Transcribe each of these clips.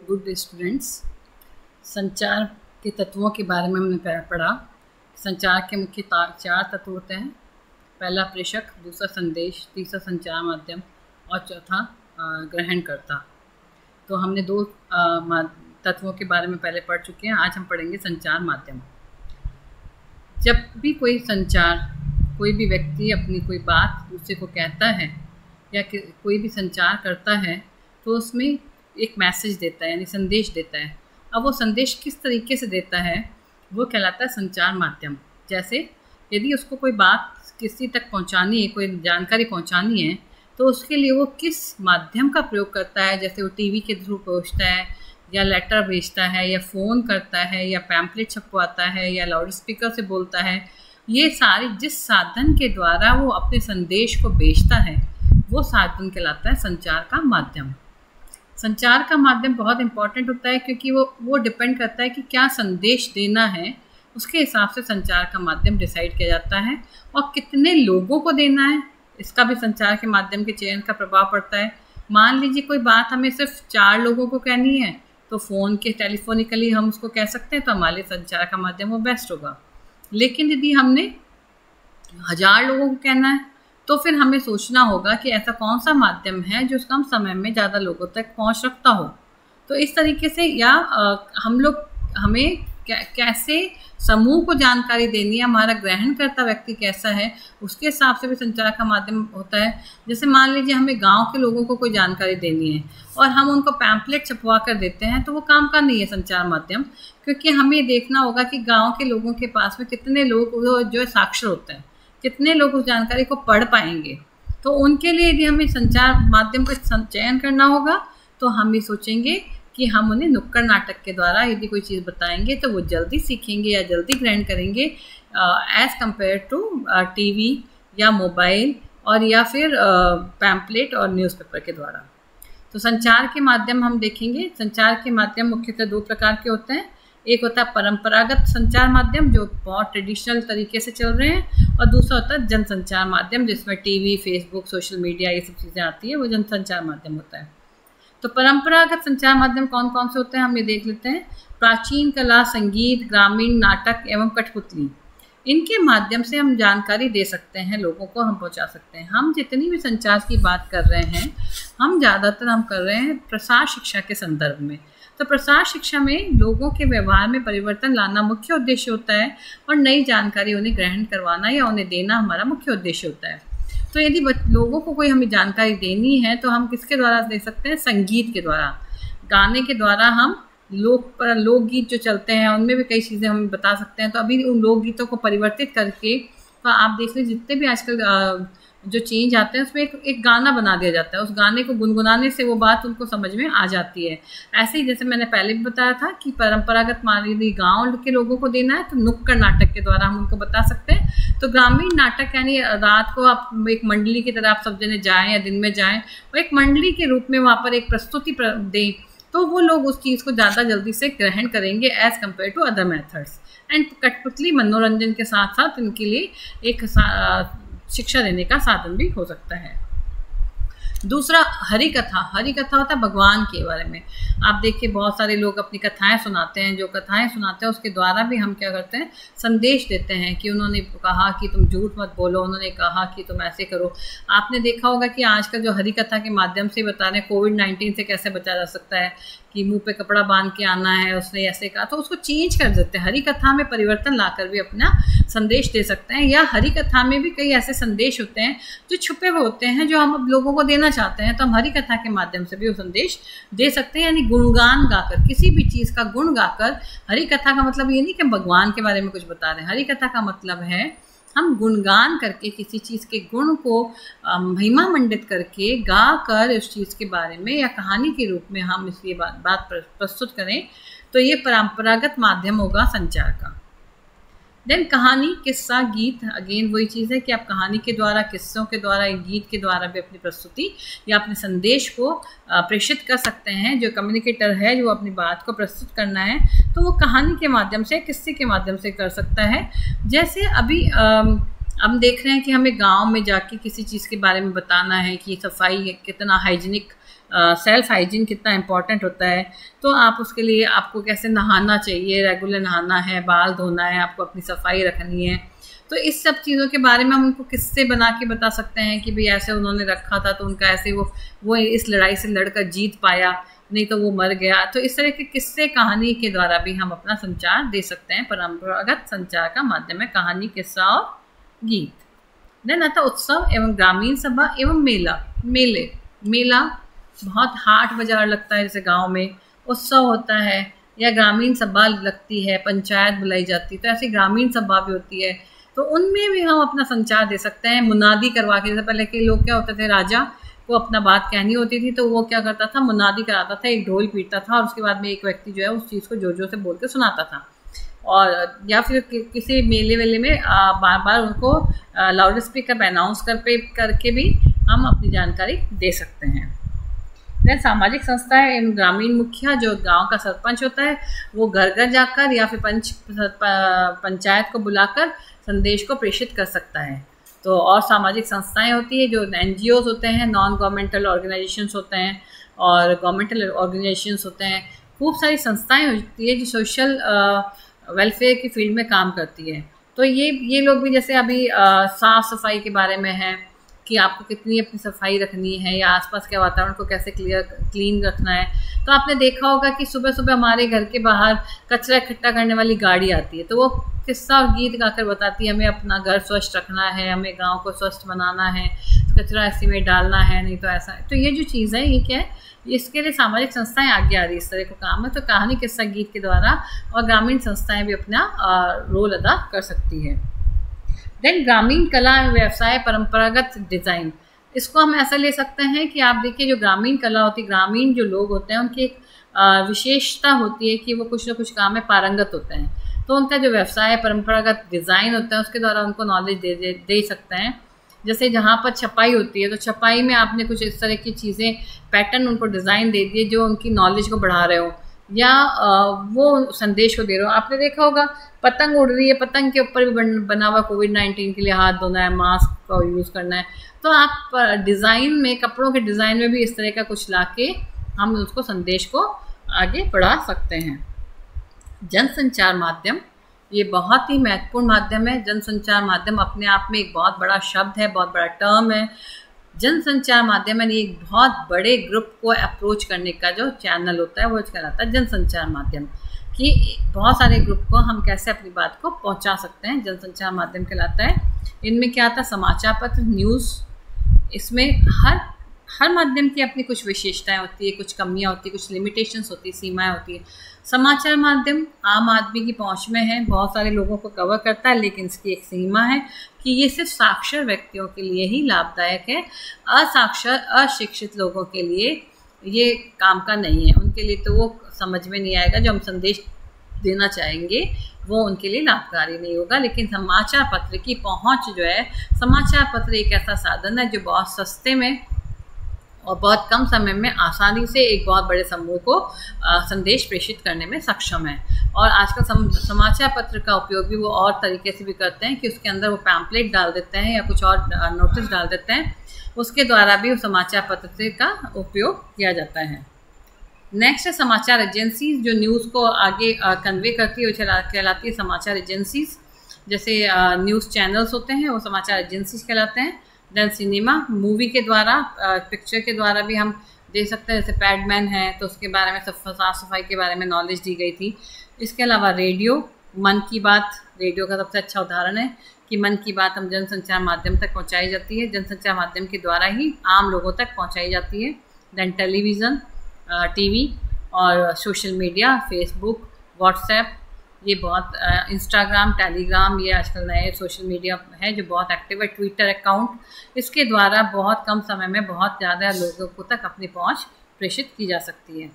Good students, संचार के तत्वों के बारे में हमने पढ़ा। संचार के मुख्य 4 तत्व होते हैं। पहला प्रेषक, दूसरा संदेश, तीसरा संचार माध्यम और चौथा ग्रहणकर्ता। तो हमने 2 तत्वों के बारे में पहले पढ़ चुके हैं। आज हम पढ़ेंगे संचार माध्यम। जब भी कोई भी व्यक्ति अपनी कोई बात दूसरे को कहता है या कोई भी संचार करता है तो उसमें एक मैसेज देता है, यानी संदेश देता है। अब वो संदेश किस तरीके से देता है वो कहलाता है संचार माध्यम। जैसे यदि उसको कोई बात किसी तक पहुंचानी है, कोई जानकारी पहुंचानी है, तो उसके लिए वो किस माध्यम का प्रयोग करता है। जैसे वो टीवी के थ्रू पहुंचता है या लेटर भेजता है या फ़ोन करता है या पैम्पलेट छपवाता है या लाउड स्पीकर से बोलता है। ये सारी जिस साधन के द्वारा वो अपने संदेश को भेजता है वो साधन कहलाता है संचार का माध्यम। संचार का माध्यम बहुत इम्पॉर्टेंट होता है क्योंकि वो डिपेंड करता है कि क्या संदेश देना है, उसके हिसाब से संचार का माध्यम डिसाइड किया जाता है। और कितने लोगों को देना है, इसका भी संचार के माध्यम के चयन का प्रभाव पड़ता है। मान लीजिए कोई बात हमें सिर्फ 4 लोगों को कहनी है तो फ़ोन के टेलीफोनिकली हम उसको कह सकते हैं, तो हमारे लिए संचार का माध्यम वो बेस्ट होगा। लेकिन यदि हमने 1000 लोगों को कहना है तो फिर हमें सोचना होगा कि ऐसा कौन सा माध्यम है जो कम समय में ज़्यादा लोगों तक पहुंच रखता हो। तो इस तरीके से हमें कैसे समूह को जानकारी देनी है, हमारा ग्रहणकर्ता व्यक्ति कैसा है, उसके हिसाब से भी संचार का माध्यम होता है। जैसे मान लीजिए हमें गांव के लोगों को कोई जानकारी देनी है और हम उनको पैम्पलेट छपवा कर देते हैं तो वो काम का नहीं है संचार माध्यम, क्योंकि हमें देखना होगा कि गाँव के लोगों के पास में कितने लोग जो साक्षर होते हैं, कितने लोग उस जानकारी को पढ़ पाएंगे। तो उनके लिए यदि हमें संचार माध्यम का चयन करना होगा तो हम ये सोचेंगे कि हम उन्हें नुक्कड़ नाटक के द्वारा यदि कोई चीज़ बताएंगे तो वो जल्दी सीखेंगे या जल्दी ग्रहण करेंगे एज़ कम्पेयर टू टीवी या मोबाइल और या फिर पैम्पलेट और न्यूज़पेपर के द्वारा। तो संचार के माध्यम हम देखेंगे। संचार के माध्यम मुख्यतः 2 प्रकार के होते हैं। एक होता है परंपरागत संचार माध्यम जो बहुत ट्रेडिशनल तरीके से चल रहे हैं, और दूसरा होता है जनसंचार माध्यम जिसमें टीवी, फेसबुक, सोशल मीडिया ये सब चीज़ें आती है, वो जनसंचार माध्यम होता है। तो परंपरागत संचार माध्यम कौन कौन से होते हैं हम ये देख लेते हैं। प्राचीन कला, संगीत, ग्रामीण नाटक एवं कठपुतली, इनके माध्यम से हम जानकारी दे सकते हैं, लोगों को हम पहुंचा सकते हैं। हम जितनी भी संचार की बात कर रहे हैं हम ज़्यादातर कर रहे हैं प्रसार शिक्षा के संदर्भ में। तो प्रसार शिक्षा में लोगों के व्यवहार में परिवर्तन लाना मुख्य उद्देश्य होता है और नई जानकारी उन्हें ग्रहण करवाना या उन्हें देना हमारा मुख्य उद्देश्य होता है। तो यदि लोगों को कोई हमें जानकारी देनी है तो हम किसके द्वारा दे सकते हैं? संगीत के द्वारा, गाने के द्वारा। हम लोकगीत जो चलते हैं उनमें भी कई चीज़ें हम बता सकते हैं। तो अभी उन लोकगीतों को परिवर्तित करके तो आप देख लीजिए जितने भी आजकल जो चेंज आते हैं उसमें एक गाना बना दिया जाता है। उस गाने को गुनगुनाने से वो बात उनको समझ में आ जाती है। ऐसे ही जैसे मैंने पहले भी बताया था कि परंपरागत मान लीजिए गाँव के लोगों को देना है तो नुक्कड़ नाटक के द्वारा हम उनको बता सकते हैं। तो ग्रामीण नाटक यानी रात को आप एक मंडली की तरह आप सब जने जाएँ या दिन में जाएँ और एक मंडली के रूप में वहाँ पर एक प्रस्तुति दें, तो वो लोग उस चीज़ को ज़्यादा जल्दी से ग्रहण करेंगे as compared to other methods. And कठपुतली मनोरंजन के साथ साथ इनके लिए एक शिक्षा देने का साधन भी हो सकता है। दूसरा हरि कथा। हरि कथा होता है भगवान के बारे में। आप देखिए बहुत सारे लोग अपनी कथाएं सुनाते हैं। जो कथाएं सुनाते हैं उसके द्वारा भी हम क्या करते हैं? संदेश देते हैं कि उन्होंने कहा कि तुम झूठ मत बोलो, उन्होंने कहा कि तुम ऐसे करो। आपने देखा होगा कि आजकल जो हरि कथा के माध्यम से बता रहे हैं कोविड-19 से कैसे बचा जा सकता है, कि मुंह पे कपड़ा बांध के आना है, उसने ऐसे कहा, तो उसको चेंज कर देते हैं। हरि कथा में परिवर्तन लाकर भी अपना संदेश दे सकते हैं। या हरि कथा में भी कई ऐसे संदेश होते हैं जो छुपे हुए होते हैं जो हम लोगों को देना चाहते हैं, तो हम हरि कथा के माध्यम से भी वो संदेश दे सकते हैं। यानी गुणगान गाकर, किसी भी चीज़ का गुण गाकर। हरि कथा का मतलब ये नहीं कि हम भगवान के बारे में कुछ बता रहे हैं। हरि कथा का मतलब है हम गुणगान करके किसी चीज़ के गुण को महिमा मंडित करके गा कर उस चीज़ के बारे में या कहानी के रूप में हम इसलिए बात प्रस्तुत करें, तो ये परंपरागत माध्यम होगा संचार का। देन कहानी, किस्सा, गीत। अगेन वही चीज़ है कि आप कहानी के द्वारा, किस्सों के द्वारा, गीत के द्वारा भी अपनी प्रस्तुति या अपने संदेश को प्रेषित कर सकते हैं। जो कम्युनिकेटर है जो अपनी बात को प्रस्तुत करना है तो वो कहानी के माध्यम से, किस्से के माध्यम से कर सकता है। जैसे अभी हम देख रहे हैं कि हमें गांव में जाके किसी चीज़ के बारे में बताना है कि सफाई कितना हाइजीनिक सेल्फ हाइजीन कितना इम्पॉर्टेंट होता है। तो आप उसके लिए आपको कैसे नहाना चाहिए, रेगुलर नहाना है, बाल धोना है, आपको अपनी सफाई रखनी है। तो इस सब चीज़ों के बारे में हम उनको किस्से बना के बता सकते हैं कि भाई ऐसे उन्होंने रखा था तो उनका ऐसे वो इस लड़ाई से लड़कर जीत पाया, नहीं तो वो मर गया। तो इस तरह के किस्से कहानी के द्वारा भी हम अपना संचार दे सकते हैं। परंपरागत संचार का माध्यम है कहानी, किस्सा और गीत। देन आता उत्सव एवं ग्रामीण सभा एवं मेला बहुत हाट बाजार लगता है, जैसे गांव में उत्सव होता है या ग्रामीण सभा लगती है, पंचायत बुलाई जाती है, तो ऐसी ग्रामीण सभा भी होती है। तो उनमें भी हम अपना संचार दे सकते हैं मुनादी करवा के। जैसे पहले के लोग क्या होते थे, राजा को अपना बात कहनी होती थी तो वो क्या करता था, मुनादी कराता था, एक ढोल पीटता था और उसके बाद में एक व्यक्ति जो है उस चीज़ को जोर जोर से बोल के सुनाता था। और या फिर किसी मेले वेले में बार बार उनको लाउड स्पीकर पर अनाउंस करके भी हम अपनी जानकारी दे सकते हैं। देन सामाजिक संस्थाएं एवं ग्रामीण मुखिया, जो गांव का सरपंच होता है, वो घर घर जाकर या फिर पंचायत को बुलाकर संदेश को प्रेषित कर सकता है। तो और सामाजिक संस्थाएं होती है जो NGOs होते हैं, नॉन गवर्नमेंटल ऑर्गेनाइजेशंस होते हैं और गवर्नमेंटल ऑर्गेनाइजेशंस होते हैं। खूब सारी संस्थाएं होती है जो सोशल वेलफेयर की फील्ड में काम करती है। तो ये लोग भी जैसे अभी साफ़ सफाई के बारे में है कि आपको कितनी अपनी सफाई रखनी है या आसपास के वातावरण को कैसे क्लीन रखना है। तो आपने देखा होगा कि सुबह सुबह हमारे घर के बाहर कचरा इकट्ठा करने वाली गाड़ी आती है, तो वो किस्सा और गीत गाकर बताती है हमें अपना घर स्वच्छ रखना है, हमें गांव को स्वच्छ बनाना है, कचरा ऐसे में डालना है, नहीं तो ऐसा है। तो ये जो चीज़ है ये क्या है, इसके लिए सामाजिक संस्थाएं आगे आ रही है, इस तरह का काम है। तो कहानी, किस्सा, गीत के द्वारा और ग्रामीण संस्थाएं भी अपना रोल अदा कर सकती है। देन ग्रामीण कला व्यवसाय, परंपरागत डिज़ाइन, इसको हम ऐसा ले सकते हैं कि आप देखिए जो ग्रामीण कला होती है, ग्रामीण जो लोग होते हैं उनकी एक विशेषता होती है कि वो कुछ ना कुछ काम में पारंगत होते हैं। तो उनका जो व्यवसाय परंपरागत डिज़ाइन होता है उसके द्वारा उनको नॉलेज दे सकते हैं। जैसे जहाँ पर छपाई होती है तो छपाई में आपने कुछ इस तरह की चीज़ें, पैटर्न उनको डिज़ाइन दे दिए जो उनकी नॉलेज को बढ़ा रहे हो या वो संदेश को दे रहे हो। आपने देखा होगा पतंग उड़ रही है, पतंग के ऊपर भी बना हुआ कोविड-19 के लिए हाथ धोना है, मास्क का यूज़ करना है। तो आप डिज़ाइन में, कपड़ों के डिज़ाइन में भी इस तरह का कुछ लाके हम उसको संदेश को आगे बढ़ा सकते हैं। जनसंचार माध्यम, ये बहुत ही महत्वपूर्ण माध्यम है। जनसंचार माध्यम अपने आप में एक बहुत बड़ा शब्द है, बहुत बड़ा टर्म है। जनसंचार माध्यम यानी एक बहुत बड़े ग्रुप को अप्रोच करने का जो चैनल होता है वो कहलाता है जनसंचार माध्यम। कि बहुत सारे ग्रुप को हम कैसे अपनी बात को पहुंचा सकते हैं, जनसंचार माध्यम कहलाता है। इनमें क्या आता है, समाचार पत्र, न्यूज़, इसमें हर माध्यम की अपनी कुछ विशेषताएं होती है, कुछ कमियां होती है, कुछ लिमिटेशंस होती है, सीमाएं होती है। समाचार माध्यम आम आदमी की पहुंच में है, बहुत सारे लोगों को कवर करता है, लेकिन इसकी एक सीमा है कि ये सिर्फ साक्षर व्यक्तियों के लिए ही लाभदायक है। असाक्षर, अशिक्षित लोगों के लिए ये काम का नहीं है। उनके लिए तो वो समझ में नहीं आएगा, जो हम संदेश देना चाहेंगे वो उनके लिए लाभकारी नहीं होगा। लेकिन समाचार पत्र की पहुंच जो है, समाचार पत्र एक ऐसा साधन है जो बहुत सस्ते में और बहुत कम समय में आसानी से एक बहुत बड़े समूह को संदेश प्रेषित करने में सक्षम है। और आजकल समाचार पत्र का उपयोग भी वो और तरीके से भी करते हैं कि उसके अंदर वो पैम्पलेट डाल देते हैं या कुछ और नोटिस डाल देते हैं, उसके द्वारा भी समाचार पत्र का उपयोग किया जाता है। नेक्स्ट है समाचार एजेंसीज, जो न्यूज़ को आगे कन्वे करती है वो कहलाती है समाचार एजेंसीज। जैसे न्यूज़ चैनल्स होते हैं वो समाचार एजेंसीज कहलाते हैं। देन सिनेमा, मूवी के द्वारा, पिक्चर के द्वारा भी हम दे सकते हैं। जैसे पैडमैन है तो उसके बारे में साफ सफाई के बारे में नॉलेज दी गई थी। इसके अलावा रेडियो, मन की बात रेडियो का सबसे अच्छा उदाहरण है कि मन की बात हम जनसंचार माध्यम तक पहुंचाई जाती है, जनसंचार माध्यम के द्वारा ही आम लोगों तक पहुंचाई जाती है। देन टेलीविज़न, टीवी और सोशल मीडिया, फेसबुक, व्हाट्सएप, ये बहुत इंस्टाग्राम, टेलीग्राम, ये आजकल नए सोशल मीडिया है जो बहुत एक्टिव है। ट्विटर अकाउंट, इसके द्वारा बहुत कम समय में बहुत ज़्यादा लोगों को तक अपनी पहुंच प्रेषित की जा सकती है।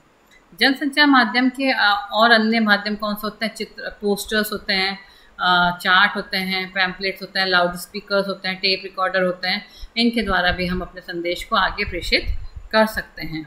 जनसंचार माध्यम के और अन्य माध्यम कौन से होते हैं, चित्र, पोस्टर्स होते हैं, चार्ट होते हैं, पैम्पलेट्स होते हैं, लाउड स्पीकर्स होते हैं, टेप रिकॉर्डर होते हैं। इनके द्वारा भी हम अपने संदेश को आगे प्रेषित कर सकते हैं।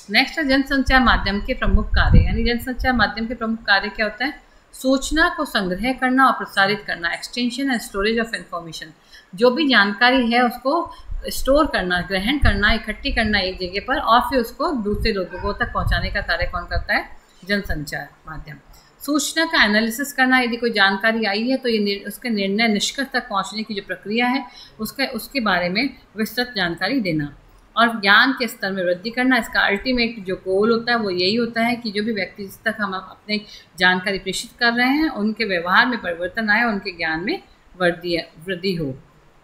नेक्स्ट है जनसंचार माध्यम के प्रमुख कार्य, यानी जनसंचार माध्यम के प्रमुख कार्य क्या होता है, सूचना को संग्रह करना और प्रसारित करना, extension and storage of information. जो भी जानकारी है उसको स्टोर करना, ग्रहण करना, इकट्ठी करना एक जगह पर और फिर उसको दूसरे लोगों तक पहुंचाने का कार्य कौन करता है? जनसंचार माध्यम। सूचना का एनालिसिस करना, यदि कोई जानकारी आई है तो ये उसके निर्णय निष्कर्ष तक पहुंचने की जो प्रक्रिया है उसके बारे में विस्तृत जानकारी देना। और ज्ञान के स्तर में वृद्धि करना, इसका अल्टीमेट जो गोल होता है वो यही होता है कि जो भी व्यक्ति जिस तक हम अपने जानकारी प्रेषित कर रहे हैं उनके व्यवहार में परिवर्तन आए, उनके ज्ञान में वृद्धि हो।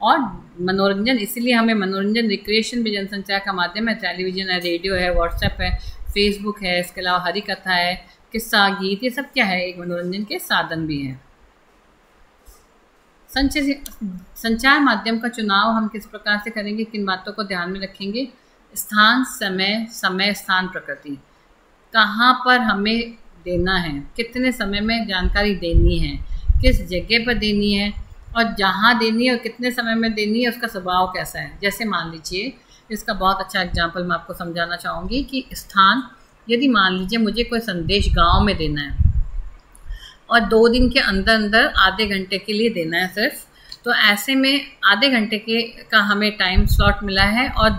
और मनोरंजन, इसीलिए हमें मनोरंजन, रिक्रिएशन भी जनसंचार का माध्यम है। टेलीविजन है, रेडियो है, व्हाट्सएप है, फेसबुक है, इसके अलावा हरी कथा है, किस्सा, गीत, ये सब क्या है? एक मनोरंजन के साधन भी हैं। संचार माध्यम का चुनाव हम किस प्रकार से करेंगे, किन बातों को ध्यान में रखेंगे? स्थान, समय, स्थान, प्रकृति, कहाँ पर हमें देना है, कितने समय में जानकारी देनी है, किस जगह पर देनी है, और जहाँ देनी है और कितने समय में देनी है उसका स्वभाव कैसा है। जैसे मान लीजिए, इसका बहुत अच्छा एग्जाम्पल मैं आपको समझाना चाहूँगी कि स्थान, यदि मान लीजिए मुझे कोई संदेश गांव में देना है और 2 दिन के अंदर अंदर आधे घंटे के लिए देना है सिर्फ, तो ऐसे में आधे घंटे का हमें टाइम स्लॉट मिला है और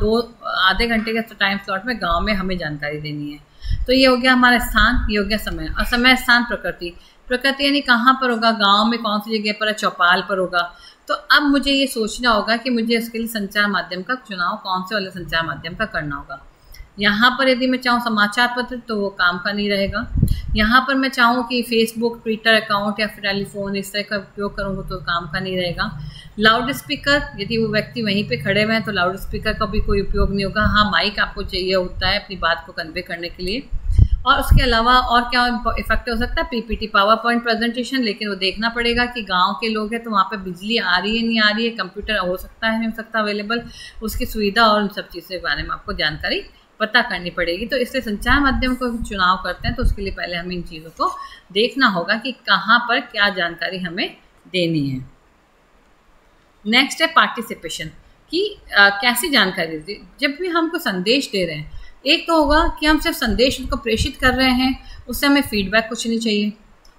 आधे घंटे के टाइम स्लॉट में गांव में हमें जानकारी देनी है। तो ये हो गया हमारा स्थान, ये हो गया समय। और समय, स्थान, प्रकृति, प्रकृति यानी कहाँ पर होगा? गांव में कौन सी जगह पर है? चौपाल पर होगा। तो अब मुझे ये सोचना होगा कि मुझे इसके लिए संचार माध्यम का चुनाव कौन से वाले संचार माध्यम का करना होगा। यहाँ पर यदि मैं चाहूँ समाचार पत्र तो वो काम का नहीं रहेगा। यहाँ पर मैं चाहूँ कि फेसबुक, ट्विटर अकाउंट या फिर टेलीफोन इस तरह का उपयोग करूँगा तो काम का नहीं रहेगा। लाउड स्पीकर, यदि वो व्यक्ति वहीं पे खड़े हुए हैं तो लाउड स्पीकर का भी कोई उपयोग नहीं होगा। हाँ, माइक आपको चाहिए होता है अपनी बात को कन्वे करने के लिए। और उसके अलावा और क्या इफेक्ट हो सकता है? पीपीटी, पावर पॉइंट प्रेजेंटेशन, लेकिन वो देखना पड़ेगा कि गांव के लोग हैं तो वहाँ पे बिजली आ रही है नहीं आ रही है, कंप्यूटर हो सकता है नहीं हो सकता अवेलेबल, उसकी सुविधा और उन सब चीज़ों के बारे में आपको जानकारी पता करनी पड़ेगी। तो इसलिए संचार माध्यम को चुनाव करते हैं तो उसके लिए पहले हमें इन चीज़ों को देखना होगा कि कहाँ पर क्या जानकारी हमें देनी है। नेक्स्ट है पार्टिसिपेशन, कि कैसी जानकारी दी। जब भी हमको संदेश दे रहे हैं, एक तो होगा कि हम सिर्फ संदेश उनको प्रेषित कर रहे हैं, उससे हमें फीडबैक कुछ नहीं चाहिए।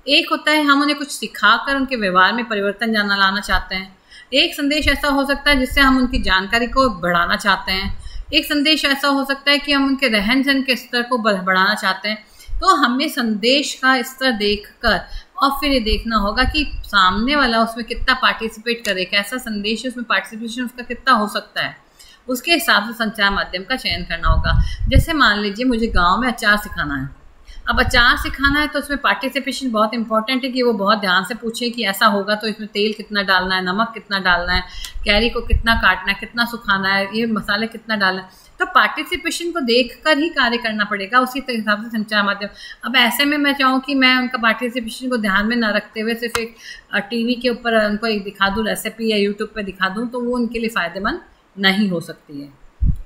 एक होता है हम उन्हें कुछ सिखाकर उनके व्यवहार में परिवर्तन लाना चाहते हैं। एक संदेश ऐसा हो सकता है जिससे हम उनकी जानकारी को बढ़ाना चाहते हैं। एक संदेश ऐसा हो सकता है कि हम उनके रहन सहन के स्तर को बढ़ाना चाहते हैं। तो हमें संदेश का स्तर देखकर और फिर ये देखना होगा कि सामने वाला उसमें कितना पार्टिसिपेट करे, कैसा संदेश है, उसमें पार्टिसिपेशन उसका कितना हो सकता है, उसके हिसाब से संचार माध्यम का चयन करना होगा। जैसे मान लीजिए मुझे गांव में अचार सिखाना है। अब अचार सिखाना है तो उसमें पार्टिसिपेशन बहुत इंपॉर्टेंट है कि वो बहुत ध्यान से पूछे कि ऐसा होगा तो इसमें तेल कितना डालना है, नमक कितना डालना है, कैरी को कितना काटना है, कितना सुखाना है, ये मसाले कितना डालना है। तो पार्टिसिपेशन को देखकर ही कार्य करना पड़ेगा, उसी हिसाब से संचार माध्यम। अब ऐसे में मैं चाहूँ कि मैं उनका पार्टिसिपेशन को ध्यान में न रखते हुए सिर्फ एक टीवी के ऊपर उनको एक दिखा दूँ रेसिपी या यूट्यूब पर दिखा दूँ तो वो उनके लिए फ़ायदेमंद नहीं हो सकती है।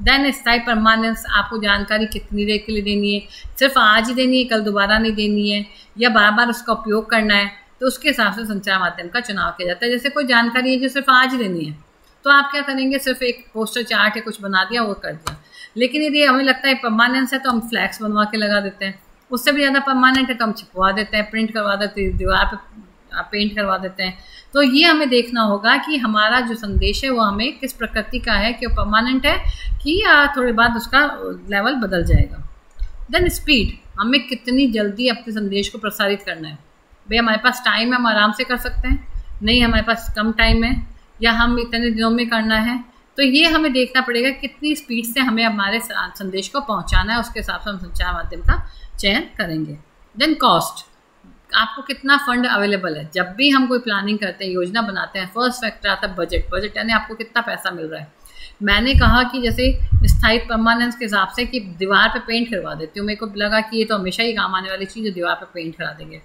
देन स्थायी परमानेंस, आपको जानकारी कितनी देर के लिए देनी है, सिर्फ आज ही देनी है, कल दोबारा नहीं देनी है, या बार बार उसका उपयोग करना है, तो उसके हिसाब से संचार माध्यम का चुनाव किया जाता है। जैसे कोई जानकारी है जो सिर्फ आज देनी है तो आप क्या करेंगे, सिर्फ एक पोस्टर चार्ट या कुछ बना दिया वो कर दिया। लेकिन यदि हमें लगता है परमानेंस है तो हम फ्लैक्स बनवा के लगा देते हैं, उससे भी ज़्यादा परमानेंट है तो हम छिपवा देते हैं, प्रिंट करवा देते हैं, दीवार पर पेंट करवा देते हैं। तो ये हमें देखना होगा कि हमारा जो संदेश है वो हमें किस प्रकृति का है, कि वो परमानेंट है कि या थोड़ी बाद उसका लेवल बदल जाएगा। देन स्पीड, हमें कितनी जल्दी अपने संदेश को प्रसारित करना है। भाई हमारे पास टाइम है, हम आराम से कर सकते हैं, नहीं हमारे पास कम टाइम है या हम इतने दिनों में करना है, तो ये हमें देखना पड़ेगा कितनी स्पीड से हमें हमारे संदेश को पहुँचाना है, उसके हिसाब से हम संचार माध्यम का चयन करेंगे। देन कॉस्ट, आपको कितना फंड अवेलेबल है। जब भी हम कोई प्लानिंग करते हैं, योजना बनाते हैं, फर्स्ट फैक्टर आता है बजट। बजट यानी आपको कितना पैसा मिल रहा है। मैंने कहा कि जैसे स्थायी परमानेंस के हिसाब से कि दीवार पे पेंट करवा देती हूँ, मेरे को लगा कि ये तो हमेशा ही काम आने वाली चीज़ है, दीवार पे पेंट करा देंगे।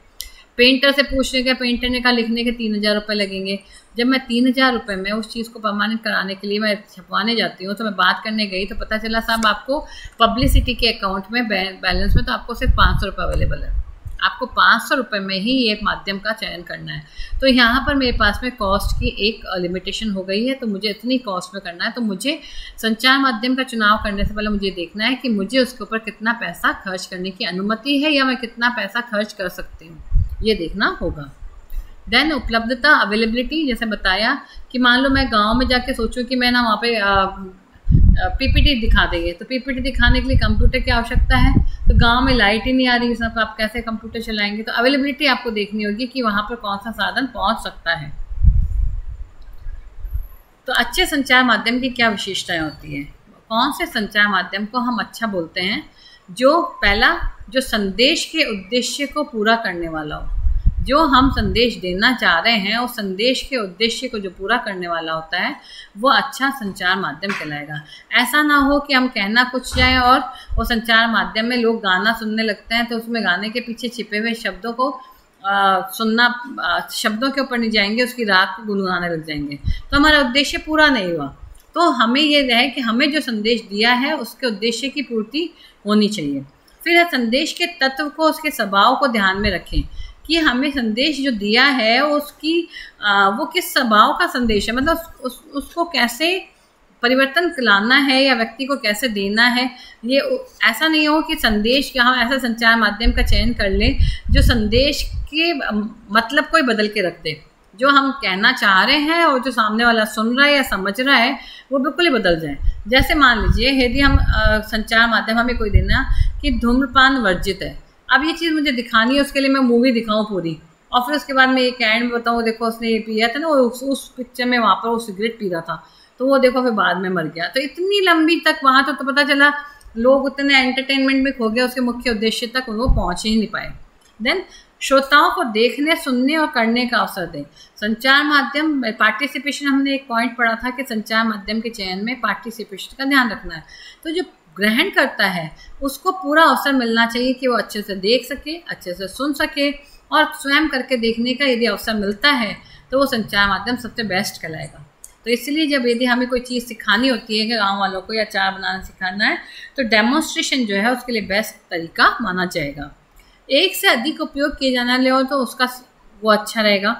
पेंटर से पूछने का, पेंटर ने कहा लिखने के 3000 रुपये लगेंगे। जब मैं 3000 रुपये में उस चीज़ को परमानेंट कराने के लिए मैं छपवाने जाती हूँ तो मैं बात करने गई तो पता चला साहब आपको पब्लिसिटी के अकाउंट में बैलेंस में तो आपको सिर्फ 500 रुपये अवेलेबल है। आपको 500 रुपये में ही ये माध्यम का चयन करना है। तो यहाँ पर मेरे पास में कॉस्ट की एक लिमिटेशन हो गई है, तो मुझे इतनी कॉस्ट में करना है। तो मुझे संचार माध्यम का चुनाव करने से पहले मुझे देखना है कि मुझे उसके ऊपर कितना पैसा खर्च करने की अनुमति है या मैं कितना पैसा खर्च कर सकती हूँ, ये देखना होगा। देन उपलब्धता अवेलेबिलिटी, जैसे बताया कि मान लो मैं गांव में जाके सोचूं कि मैं ना वहाँ पे पीपीटी दिखा देंगे, तो पीपीटी दिखाने के लिए कंप्यूटर की आवश्यकता है, तो गांव में लाइट ही नहीं आ रही सब, आप कैसे कंप्यूटर चलाएंगे? तो अवेलेबिलिटी आपको देखनी होगी कि वहाँ पर कौन सा साधन पहुँच सकता है। तो अच्छे संचार माध्यम की क्या विशेषताएं होती है? कौन से संचार माध्यम को हम अच्छा बोलते हैं? जो पहला, जो संदेश के उद्देश्य को पूरा करने वाला हो, जो हम संदेश देना चाह रहे हैं उस संदेश के उद्देश्य को जो पूरा करने वाला होता है वो अच्छा संचार माध्यम कहलाएगा। ऐसा ना हो कि हम कहना कुछ जाए और वो संचार माध्यम में लोग गाना सुनने लगते हैं तो उसमें गाने के पीछे छिपे हुए शब्दों को सुनना, शब्दों के ऊपर नहीं जाएंगे, उसकी रात को गुनगुनाने लग जाएंगे, तो हमारा उद्देश्य पूरा नहीं हुआ। तो हमें ये रहे कि हमें जो संदेश दिया है उसके उद्देश्य की पूर्ति होनी चाहिए। फिर संदेश के तत्व को, उसके स्वभाव को ध्यान में रखें कि हमें संदेश जो दिया है उसकी वो किस स्वभाव का संदेश है, मतलब उसको कैसे परिवर्तन लाना है या व्यक्ति को कैसे देना है। ये ऐसा नहीं हो कि संदेश के हम ऐसा संचार माध्यम का चयन कर लें जो संदेश के मतलब को ही बदल के रख दे, जो हम कहना चाह रहे हैं और जो सामने वाला सुन रहा है या समझ रहा है वो बिल्कुल ही बदल जाए। जैसे मान लीजिए यदि हम संचार माध्यम हमें कोई देना कि धूम्रपान वर्जित है, अब ये चीज़ मुझे दिखानी है, उसके लिए मैं मूवी दिखाऊं पूरी और फिर उसके बाद मैं एक एंड में बताऊँ देखो उसने ये पिया था ना, उस पिक्चर में वहाँ पर वो सिगरेट पी रहा था तो वो देखो फिर बाद में मर गया। तो इतनी लंबी तक वहाँ तो पता चला लोग उतने एंटरटेनमेंट में खो गए, उसके मुख्य उद्देश्य तक वो पहुँच ही नहीं पाए। देन श्रोताओं को देखने, सुनने और करने का अवसर दें। संचार माध्यम पार्टिसिपेशन, हमने एक पॉइंट पढ़ा था कि संचार माध्यम के चयन में पार्टिसिपेशन का ध्यान रखना है। तो जो ग्रहण करता है उसको पूरा अवसर मिलना चाहिए कि वो अच्छे से देख सके, अच्छे से सुन सके और स्वयं करके देखने का यदि अवसर मिलता है तो वो संचार माध्यम सबसे बेस्ट कहलाएगा। तो इसलिए जब यदि हमें कोई चीज़ सिखानी होती है कि गाँव वालों को या अचार बनाना सिखाना है तो डेमोन्स्ट्रेशन जो है उसके लिए बेस्ट तरीका माना जाएगा। एक से अधिक उपयोग किए जाने ले हो तो उसका वो अच्छा रहेगा।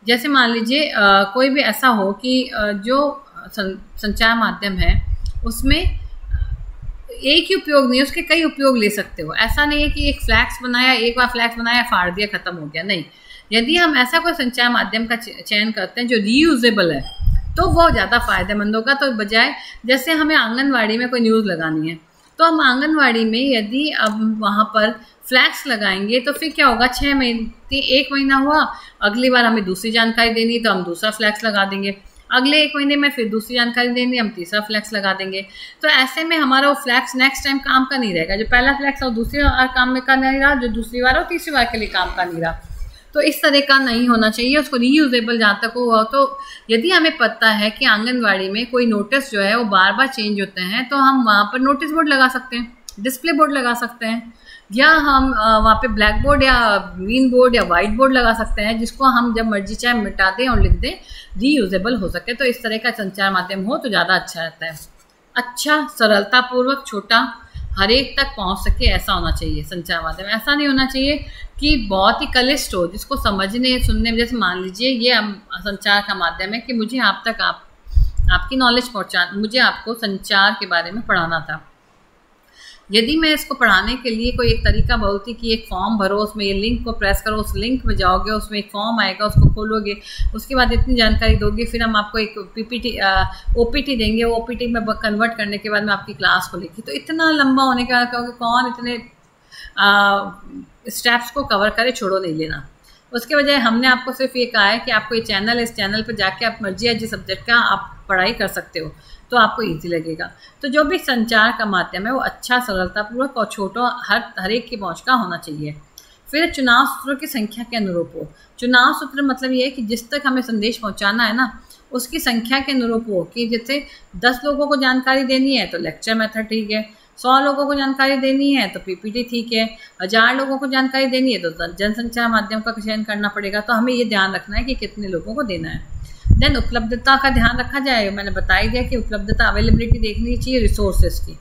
जैसे मान लीजिए कोई भी ऐसा हो कि जो संचार माध्यम है उसमें एक ही उपयोग नहीं, उसके कई उपयोग ले सकते हो। ऐसा नहीं है कि एक फ्लैक्स बनाया, एक बार फ्लैक्स बनाया फाड़ दिया खत्म हो गया, नहीं। यदि हम ऐसा कोई संचार माध्यम का चयन करते हैं जो रीयूजेबल है तो वो ज़्यादा फायदेमंद होगा। तो बजाय जैसे हमें आंगनवाड़ी में कोई न्यूज़ लगानी है तो हम आंगनवाड़ी में यदि अब वहाँ पर फ्लैक्स लगाएंगे तो फिर क्या होगा, 6 महीने, 1 महीना हुआ, अगली बार हमें दूसरी जानकारी देनी है तो हम दूसरा फ्लैक्स लगा देंगे, अगले 1 महीने में फिर दूसरी जानकारी देनी है, हम तीसरा फ्लैक्स लगा देंगे। तो ऐसे में हमारा वो फ्लैक्स नेक्स्ट टाइम काम का नहीं रहेगा। जो पहला फ्लैक्स और दूसरी बार काम में का नहीं रहा, जो दूसरी बार और तीसरी बार के लिए काम का नहीं रहा। तो इस तरह का नहीं होना चाहिए, उसको रीयूजेबल जहाँ तक हुआ। तो यदि हमें पता है कि आंगनवाड़ी में कोई नोटिस जो है वो बार बार चेंज होते हैं तो हम वहाँ पर नोटिस बोर्ड लगा सकते हैं, डिस्प्ले बोर्ड लगा सकते हैं, या हम वहाँ पे ब्लैक बोर्ड या ग्रीन बोर्ड या वाइट बोर्ड लगा सकते हैं जिसको हम जब मर्जी चाहे मिटा दें और लिख दें, रीयूजेबल हो सके। तो इस तरह का संचार माध्यम हो तो ज़्यादा अच्छा रहता है। अच्छा, सरलतापूर्वक, छोटा, हर एक तक पहुँच सके, ऐसा होना चाहिए संचार माध्यम। ऐसा नहीं होना चाहिए कि बहुत ही क्लिष्ट हो जिसको समझने सुनने में, जैसे मान लीजिए ये संचार का माध्यम है कि मुझे आप तक आपकी नॉलेज पहुँचा, मुझे आपको संचार के बारे में पढ़ाना था। यदि मैं इसको पढ़ाने के लिए कोई एक तरीका बोलती कि एक फॉर्म भरो, उसमें ये लिंक को प्रेस करो, उस लिंक में जाओगे, उसमें एक फॉर्म आएगा, उसको खोलोगे, उसके बाद इतनी जानकारी दोगे, फिर हम आपको एक पीपीटी ओपीटी देंगे, वो ओपीटी में कन्वर्ट करने के बाद में आपकी क्लास खोलेगी। तो इतना लंबा होने के बाद कहोगे कौन इतने स्टेप्स को कवर करे, छोड़ो, नहीं लेना। उसके बजाय हमने आपको सिर्फ ये कहा है कि आपको ये चैनल, इस चैनल पर जाके आप मर्जी है जिस सब्जेक्ट का आप पढ़ाई कर सकते हो तो आपको इजी लगेगा। तो जो भी संचार का माध्यम है वो अच्छा, सरलतापूर्वक और छोटा, हर एक की पहुँच का होना चाहिए। फिर चुनाव सूत्रों की संख्या के अनुरूप हो। चुनाव सूत्र मतलब ये है कि जिस तक हमें संदेश पहुँचाना है ना उसकी संख्या के अनुरूप हो, कि जैसे 10 लोगों को जानकारी देनी है तो लेक्चर मेथड ठीक है, 100 लोगों को जानकारी देनी है तो पीपीटी ठीक है, 1000 लोगों को जानकारी देनी है तो जनसंचार माध्यम का चयन करना पड़ेगा। तो हमें ये ध्यान रखना है कि कितने लोगों को देना है। देन उपलब्धता का ध्यान रखा जाए। मैंने बता ही दिया कि उपलब्धता, अवेलेबिलिटी देखनी चाहिए रिसोर्सेज की,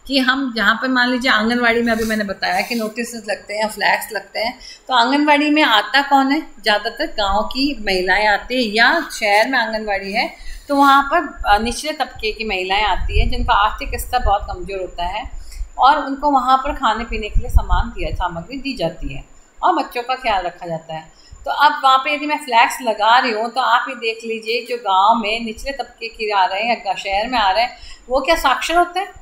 कि हम जहाँ पर मान लीजिए आंगनवाड़ी में, अभी मैंने बताया कि नोटिस लगते हैं, फ्लैक्स लगते हैं, तो आंगनवाड़ी में आता कौन है? ज़्यादातर गांव की महिलाएं आती है, या शहर में आंगनवाड़ी है तो वहाँ पर निचले तबके की महिलाएं आती हैं जिनका आर्थिक स्तर बहुत कमज़ोर होता है और उनको वहाँ पर खाने पीने के लिए सामग्री दी जाती है। और बच्चों का ख्याल रखा जाता है। तो अब वहाँ पे यदि मैं फ्लैग्स लगा रही हूँ तो आप ये देख लीजिए, जो गांव में निचले तबके के आ रहे हैं या शहर में आ रहे हैं, वो क्या साक्षर होते हैं?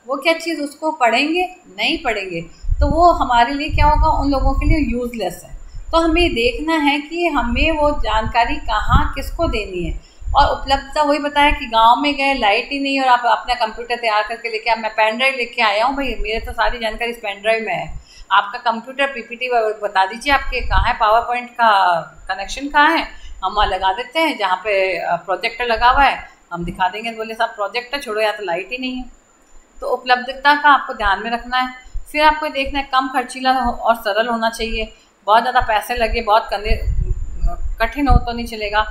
वो क्या चीज़ उसको पढ़ेंगे? नहीं पढ़ेंगे। तो वो हमारे लिए क्या होगा, उन लोगों के लिए यूज़लेस है। तो हमें देखना है कि हमें वो जानकारी कहाँ किसको देनी है। और उपलब्धता वही बताया कि गांव में गए, लाइट ही नहीं और आप अपना कंप्यूटर तैयार करके लेके मैं पेन ड्राइव लेके आया हूँ, भाई मेरे तो सारी जानकारी इस पेन ड्राइव में है। आपका कंप्यूटर पीपीटी बता दीजिए आपके कहाँ है, पावर पॉइंट का कनेक्शन कहाँ है, हम वहाँ लगा देते हैं। जहाँ पे प्रोजेक्टर लगा हुआ है हम दिखा देंगे। बोले साहब प्रोजेक्टर छोड़ो, या तो लाइट ही नहीं है। तो उपलब्धता का आपको ध्यान में रखना है। फिर आपको देखना है कम खर्चीला और सरल होना चाहिए। बहुत ज़्यादा पैसे लगे, बहुत कठिन हो तो नहीं चलेगा।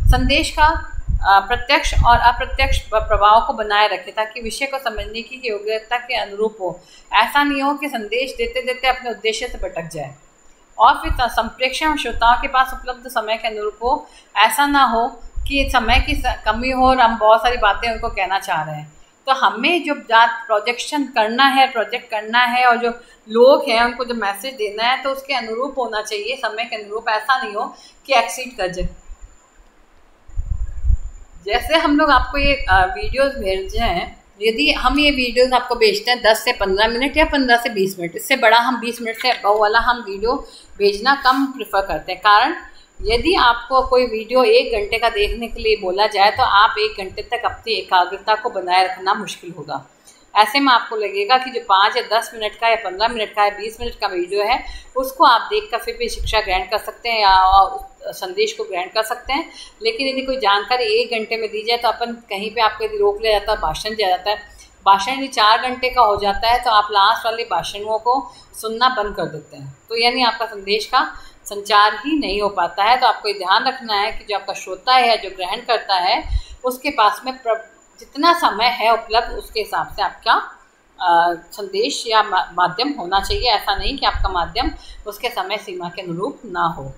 संदेश का प्रत्यक्ष और अप्रत्यक्ष प्रभाव को बनाए रखें ताकि विषय को समझने की योग्यता के अनुरूप हो। ऐसा नहीं हो कि संदेश देते देते अपने उद्देश्य से भटक जाए। और फिर संप्रेषण श्रोताओं के पास उपलब्ध समय के अनुरूप हो। ऐसा ना हो कि समय की कमी हो और हम बहुत सारी बातें उनको कहना चाह रहे हैं। तो हमें जो प्रोजेक्शन करना है, प्रोजेक्ट करना है, और जो लोग हैं उनको जो मैसेज देना है तो उसके अनुरूप होना चाहिए, समय के अनुरूप। ऐसा नहीं हो कि एक्सीड कर जाए। जैसे हम लोग आपको ये वीडियोस भेज रहे हैं, यदि हम ये वीडियोस आपको भेजते हैं 10 से 15 मिनट या 15 से 20 मिनट, इससे बड़ा हम 20 मिनट से अबव वाला हम वीडियो भेजना कम प्रेफर करते हैं। कारण यदि आपको कोई वीडियो 1 घंटे का देखने के लिए बोला जाए तो आप 1 घंटे तक अपनी एकाग्रता को बनाए रखना मुश्किल होगा। ऐसे में आपको लगेगा कि जो 5 या 10 मिनट का या 15 मिनट का या 20 मिनट का वीडियो है उसको आप देखकर फिर भी शिक्षा ग्रहण कर सकते हैं या संदेश को ग्रहण कर सकते हैं। लेकिन यदि कोई जानकारी 1 घंटे में दी जाए तो अपन कहीं पे आपको यदि रोक लिया जाता है, भाषण दिया जाता है, भाषण यदि 4 घंटे का हो जाता है तो आप लास्ट वाले भाषणों को सुनना बंद कर देते हैं। तो यानी आपका संदेश का संचार ही नहीं हो पाता है। तो आपको ये ध्यान रखना है कि जो आपका श्रोता है या जो ग्रहण करता है उसके पास में जितना समय है उपलब्ध उसके हिसाब से आपका संदेश या माध्यम होना चाहिए। ऐसा नहीं कि आपका माध्यम उसके समय सीमा के अनुरूप ना हो।